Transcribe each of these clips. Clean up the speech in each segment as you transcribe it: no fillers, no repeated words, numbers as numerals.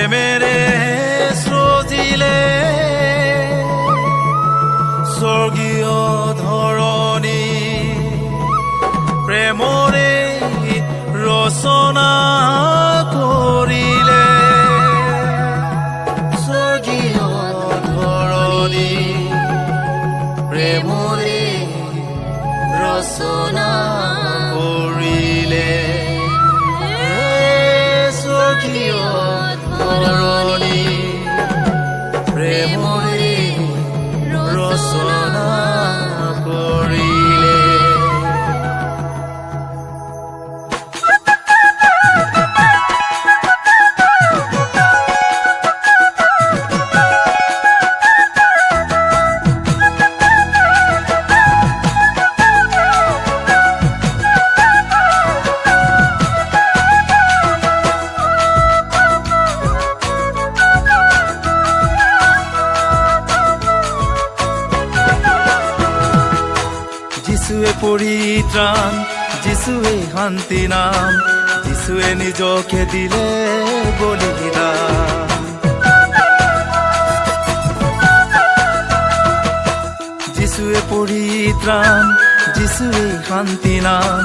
প্রেমেৰে সজিলে স্বৰ্গীয় ধৰণী প্ৰেমৰে ৰচনা কৰিলে স্বৰ্গীয় ধৰণী প্ৰেমৰে ৰচনা কৰিলে স্বৰ্গীয় ধৰণী প্ৰেমৰে ৰচনা কৰিলে। যিশুৱে পৰিত্ৰাণ, যিশুৱে শান্তি নাম, যিশুৱে নিজকে দিলে বলিদান। যিশুৱে পৰিত্ৰাণ, যিশুৱে শান্তি নাম,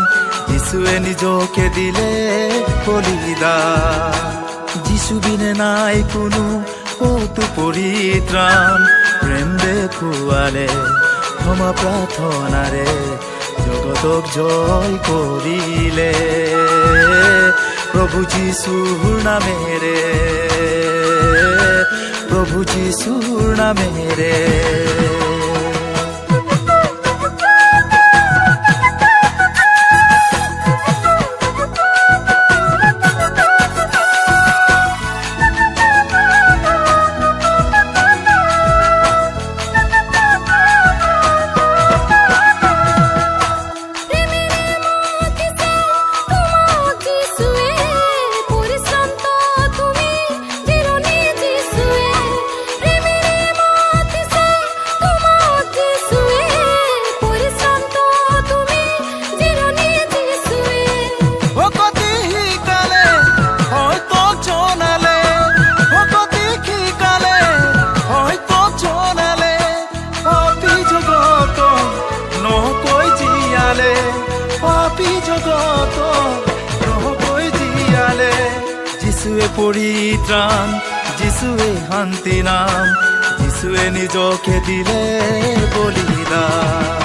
যিশুৱে নিজকে দিলে বলিদান। যিশু বিনে নাই কোনো ক'তো পৰিত্ৰাণ, প্ৰেম দেখুৱালে ক্ষমা প্ৰাৰ্থনাৰে জগতক জয় কৰিলে প্ৰভু যীশুৰ নামেৰে, প্ৰভু যীশুৰ নামেৰে। পাপী জগত নহকৈ জীয়ালে যিশুৱে পৰিত্ৰাণ, যিশুৱে শান্তি নাম, যিশুৱে নিজকে দিলে বলিদান।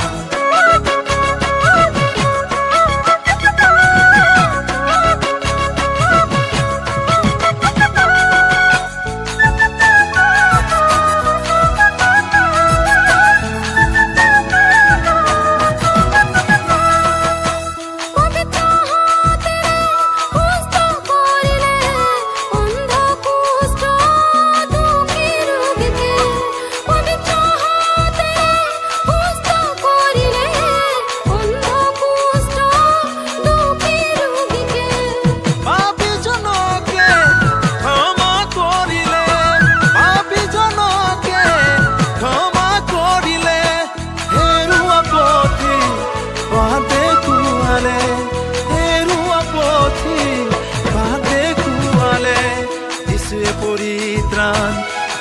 যিশুৱে পৰিত্ৰাণ,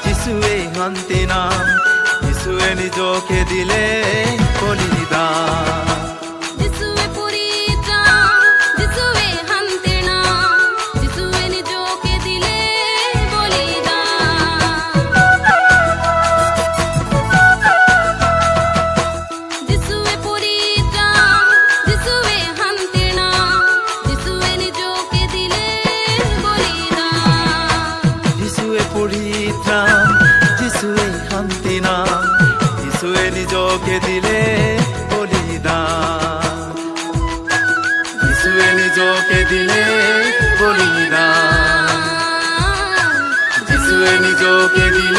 যিশুৱে শান্তি নাম, যিশুৱে নিজকে দিলে বলিদান। যিশুৱে পৰিত্ৰাণ, যিশুৱে শান্তি নাম, যিশুৱে নিজকে দিলে বলিদান। যিশুৱে পৰিত্ৰাণ, যিশুৱে শান্তি নাম, যিশুৱে নিজকে দিলে বলিদান। যিশুৱে পৰিত্ৰাণ, যিশুৱে শান্তি নাম, যিশুৱে নিজকে দিলে বলিদান। যিশুৱে নিজকে দিলে বলিদান, যিশুৱে নিজকে দিলে